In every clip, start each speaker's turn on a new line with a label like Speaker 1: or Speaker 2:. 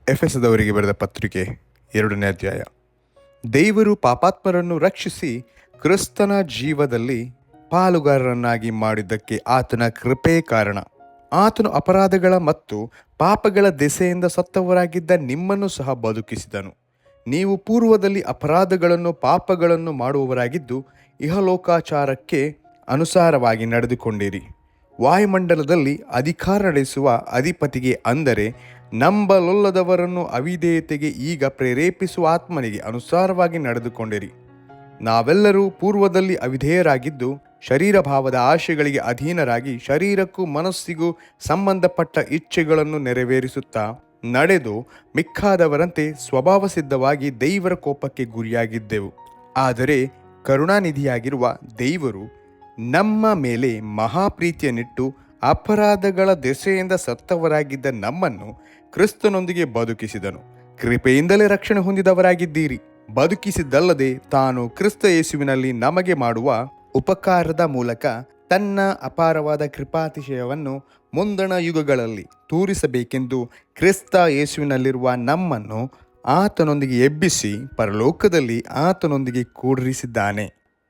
Speaker 1: ಎಫೆಸದವರಿಗೆ ಬರೆದ ಪತ್ರಿಕೆ 2ನೇ ಅಧ್ಯಾಯ. ದೇವರು ಪಾಪಾತ್ಮರನ್ನು ರಕ್ಷಿಸಿ ಕ್ರಿಸ್ತನ ಜೀವದಲ್ಲಿ ಪಾಲುಗಾರರನ್ನಾಗಿ ಮಾಡಿದ್ದಕ್ಕೆ ಆತನ ಕೃಪೆ ಕಾರಣ. ಆತನು ಅಪರಾಧಗಳ ಮತ್ತು ಪಾಪಗಳ ದೆಸೆಯಿಂದ ಸತ್ತವರಾಗಿದ್ದ ನಿಮ್ಮನ್ನು ಸಹ ಬದುಕಿಸಿದನು. ನೀವು ಪೂರ್ವದಲ್ಲಿ ಅಪರಾಧಗಳನ್ನು ಪಾಪಗಳನ್ನು ಮಾಡುವವರಾಗಿದ್ದು ಇಹಲೋಕಾಚಾರಕ್ಕೆ ಅನುಸಾರವಾಗಿ ನಡೆದುಕೊಂಡಿರಿ. ವಾಯುಮಂಡಲದಲ್ಲಿ ಅಧಿಕಾರ ನಡೆಸುವ ಅಧಿಪತಿಗೆ, ಅಂದರೆ ನಂಬಲೊಲ್ಲದವರನ್ನು ಅವಿಧೇಯತೆಗೆ ಈಗ ಪ್ರೇರೇಪಿಸುವ ಆತ್ಮನಿಗೆ ಅನುಸಾರವಾಗಿ ನಡೆದುಕೊಂಡಿರಿ. ನಾವೆಲ್ಲರೂ ಪೂರ್ವದಲ್ಲಿ ಅವಿಧೇಯರಾಗಿದ್ದು ಶರೀರ ಭಾವದ ಆಶೆಗಳಿಗೆ ಅಧೀನರಾಗಿ ಶರೀರಕ್ಕೂ ಮನಸ್ಸಿಗೂ ಸಂಬಂಧಪಟ್ಟ ಇಚ್ಛೆಗಳನ್ನು ನೆರವೇರಿಸುತ್ತಾ ನಡೆದು ಮಿಕ್ಕಾದವರಂತೆ ಸ್ವಭಾವಸಿದ್ಧವಾಗಿ ದೇವರ ಕೋಪಕ್ಕೆ ಗುರಿಯಾಗಿದ್ದೆವು. ಆದರೆ ಕರುಣಾನಿಧಿಯಾಗಿರುವ ದೇವರು ನಮ್ಮ ಮೇಲೆ ಮಹಾಪ್ರೀತಿಯನ್ನಿಟ್ಟು ಅಪರಾಧಗಳ ದೆಸೆಯಿಂದ ಸತ್ತವರಾಗಿದ್ದ ನಮ್ಮನ್ನು ಕ್ರಿಸ್ತನೊಂದಿಗೆ ಬದುಕಿಸಿದನು. ಕೃಪೆಯಿಂದಲೇ ರಕ್ಷಣೆ ಹೊಂದಿದವರಾಗಿದ್ದೀರಿ. ಬದುಕಿಸಿದ್ದಲ್ಲದೆ ತಾನು ಕ್ರಿಸ್ತ ಯೇಸುವಿನಲ್ಲಿ ನಮಗೆ ಮಾಡುವ ಉಪಕಾರದ ಮೂಲಕ ತನ್ನ ಅಪಾರವಾದ ಕೃಪಾತಿಶಯವನ್ನು ಮುಂದಣ ಯುಗಗಳಲ್ಲಿ ತೋರಿಸಬೇಕೆಂದು ಕ್ರಿಸ್ತ ಯೇಸುವಿನಲ್ಲಿರುವ ನಮ್ಮನ್ನು ಆತನೊಂದಿಗೆ ಎಬ್ಬಿಸಿ ಪರಲೋಕದಲ್ಲಿ ಆತನೊಂದಿಗೆ ಕೂಡಿರಿಸಿದ್ದಾನೆ.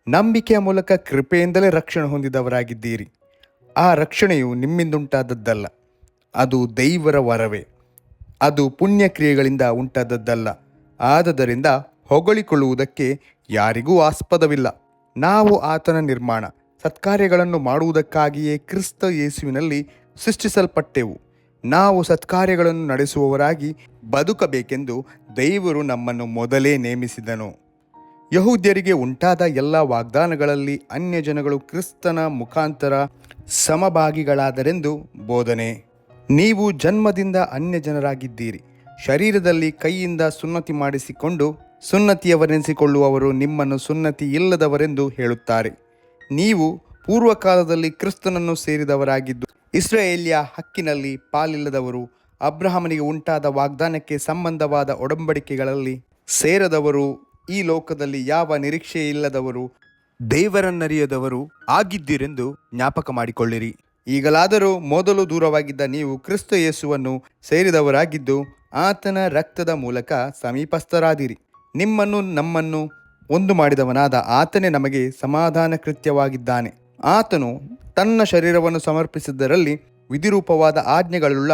Speaker 1: ನಂಬಿಕೆಯ ಮೂಲಕ ಕೃಪೆಯಿಂದಲೇ ರಕ್ಷಣೆ ಹೊಂದಿದವರಾಗಿದ್ದೀರಿ. ಆ ರಕ್ಷಣೆಯು ನಿಮ್ಮಿಂದುಂಟಾದದ್ದಲ್ಲ, ಅದು ದೇವರ ವರವೇ. ಅದು ಪುಣ್ಯಕ್ರಿಯೆಗಳಿಂದ ಉಂಟಾದದ್ದಲ್ಲ. ಆದದರಿಂದ ಹೊಗಳಿಕೊಳ್ಳುವುದಕ್ಕೆ ಯಾರಿಗೂ ಆಸ್ಪದವಿಲ್ಲ. ನಾವು ಆತನ ನಿರ್ಮಾಣ, ಸತ್ಕಾರ್ಯಗಳನ್ನು ಮಾಡುವುದಕ್ಕಾಗಿಯೇ ಕ್ರಿಸ್ತ ಯೇಸುವಿನಲ್ಲಿ ಸೃಷ್ಟಿಸಲ್ಪಟ್ಟೆವು. ನಾವು ಸತ್ಕಾರ್ಯಗಳನ್ನು ನಡೆಸುವವರಾಗಿ ಬದುಕಬೇಕೆಂದು ದೇವರು ನಮ್ಮನ್ನು ಮೊದಲೇ ನೇಮಿಸಿದನು. ಯಹೂದ್ಯರಿಗೆ ಉಂಟಾದ ಎಲ್ಲ ವಾಗ್ದಾನಗಳಲ್ಲಿ ಅನ್ಯಜನಗಳು ಕ್ರಿಸ್ತನ ಮುಖಾಂತರ ಸಮಭಾಗಿಗಳಾದರೆಂದು ಬೋಧನೆ. ನೀವು ಜನ್ಮದಿಂದ ಅನ್ಯಜನರಾಗಿದ್ದೀರಿ. ಶರೀರದಲ್ಲಿ ಕೈಯಿಂದ ಸುನ್ನತಿ ಮಾಡಿಸಿಕೊಂಡು ಸುನ್ನತಿಯವರೆನಿಸಿಕೊಳ್ಳುವವರು ನಿಮ್ಮನ್ನು ಸುನ್ನತಿ ಇಲ್ಲದವರೆಂದು ಹೇಳುತ್ತಾರೆ. ನೀವು ಪೂರ್ವಕಾಲದಲ್ಲಿ ಕ್ರಿಸ್ತನನ್ನು ಸೇರಿದವರಾಗಿದ್ದು ಇಸ್ರಾಯೇಲ್ಯ ಹಕ್ಕಿನಲ್ಲಿ ಪಾಲಿಲ್ಲದವರು, ಅಬ್ರಹಾಮನಿಗೆ ಉಂಟಾದ ವಾಗ್ದಾನಕ್ಕೆ ಸಂಬಂಧವಾದ ಒಡಂಬಡಿಕೆಗಳಲ್ಲಿ ಸೇರದವರು, ಈ ಲೋಕದಲ್ಲಿ ಯಾವ ನಿರೀಕ್ಷೆಯಿಲ್ಲದವರು, ದೇವರನ್ನರಿಯದವರು ಆಗಿದ್ದೀರೆಂದು ಜ್ಞಾಪಕ ಮಾಡಿಕೊಳ್ಳಿರಿ. ಈಗಲಾದರೂ ಮೊದಲು ದೂರವಾಗಿದ್ದ ನೀವು ಕ್ರಿಸ್ತ ಯೇಸುವನ್ನು ಸೇರಿದವರಾಗಿದ್ದು ಆತನ ರಕ್ತದ ಮೂಲಕ ಸಮೀಪಸ್ಥರಾದಿರಿ. ನಿಮ್ಮನ್ನು ನಮ್ಮನ್ನು ಒಂದು ಮಾಡಿದವನಾದ ಆತನೇ ನಮಗೆ ಸಮಾಧಾನ ಕೃತ್ಯವಾಗಿದ್ದಾನೆ. ಆತನು ತನ್ನ ಶರೀರವನ್ನು ಸಮರ್ಪಿಸಿದ್ದರಲ್ಲಿ ವಿಧಿರೂಪವಾದ ಆಜ್ಞೆಗಳುಳ್ಳ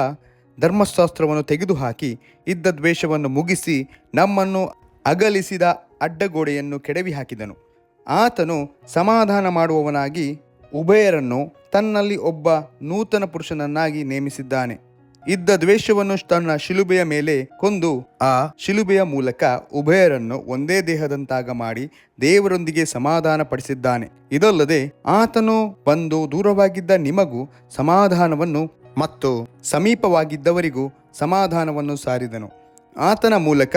Speaker 1: ಧರ್ಮಶಾಸ್ತ್ರವನ್ನು ತೆಗೆದುಹಾಕಿ ಇದ್ದ ದ್ವೇಷವನ್ನು ಮುಗಿಸಿ ನಮ್ಮನ್ನು ಅಗಲಿಸಿದ ಅಡ್ಡಗೋಡೆಯನ್ನು ಕೆಡವಿ ಹಾಕಿದನು. ಆತನು ಸಮಾಧಾನ ಮಾಡುವವನಾಗಿ ಉಭಯರನ್ನು ತನ್ನಲ್ಲಿ ಒಬ್ಬ ನೂತನ ಪುರುಷನನ್ನಾಗಿ ನೇಮಿಸಿದ್ದಾನೆ. ಇದ್ದ ದ್ವೇಷವನ್ನು ತನ್ನ ಶಿಲುಬೆಯ ಮೇಲೆ ಕೊಂದು ಆ ಶಿಲುಬೆಯ ಮೂಲಕ ಉಭಯರನ್ನು ಒಂದೇ ದೇಹದಂತಾಗ ಮಾಡಿ ದೇವರೊಂದಿಗೆ ಸಮಾಧಾನ ಪಡಿಸಿದ್ದಾನೆ. ಇದಲ್ಲದೆ ಆತನು ಬಂದು ದೂರವಾಗಿದ್ದ ನಿಮಗೂ ಸಮಾಧಾನವನ್ನು ಮತ್ತು ಸಮೀಪವಾಗಿದ್ದವರಿಗೂ ಸಮಾಧಾನವನ್ನು ಸಾರಿದನು. ಆತನ ಮೂಲಕ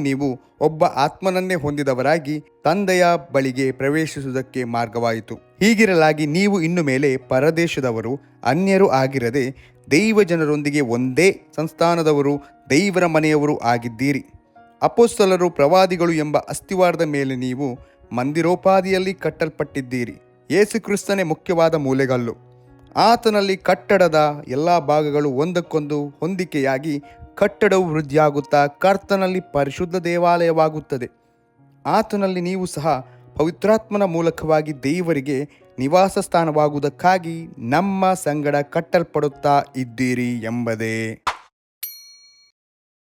Speaker 1: ನೀವು ಒಬ್ಬ ಆತ್ಮನನ್ನೇ ಹೊಂದಿದವರಾಗಿ ತಂದೆಯ ಬಳಿಗೆ ಪ್ರವೇಶಿಸುವುದಕ್ಕೆ ಮಾರ್ಗವಾಯಿತು. ಹೀಗಿರಲಾಗಿ ನೀವು ಇನ್ನು ಮೇಲೆ ಪರದೇಶದವರು, ಅನ್ಯರು ಆಗಿರದೆ ದೈವ ಜನರೊಂದಿಗೆ ಒಂದೇ ಸಂಸ್ಥಾನದವರು, ದೇವರ ಮನೆಯವರು ಆಗಿದ್ದೀರಿ. ಅಪೊಸ್ತಲರು, ಪ್ರವಾದಿಗಳು ಎಂಬ ಅಸ್ತಿವಾರದ ಮೇಲೆ ನೀವು ಮಂದಿರೋಪಾದಿಯಲ್ಲಿ ಕಟ್ಟಲ್ಪಟ್ಟಿದ್ದೀರಿ. ಯೇಸು ಕ್ರಿಸ್ತನೇ ಮುಖ್ಯವಾದ ಮೂಲೆಗಲ್ಲು. ಆತನಲ್ಲಿ ಕಟ್ಟಡದ ಎಲ್ಲ ಭಾಗಗಳು ಒಂದಕ್ಕೊಂದು ಹೊಂದಿಕೆಯಾಗಿ ಕಟ್ಟಡವು ವೃದ್ಧಿಯಾಗುತ್ತಾ ಕರ್ತನಲ್ಲಿ ಪರಿಶುದ್ಧ ದೇವಾಲಯವಾಗುತ್ತದೆ. ಆತನಲ್ಲಿ ನೀವು ಸಹ ಪವಿತ್ರಾತ್ಮನ ಮೂಲಕವಾಗಿ ದೇವರಿಗೆ ನಿವಾಸ ಸ್ಥಾನವಾಗುವುದಕ್ಕಾಗಿ ನಮ್ಮ ಸಂಗಡ ಕಟ್ಟಲ್ಪಡುತ್ತಾ ಇದ್ದೀರಿ ಎಂಬುದೇ.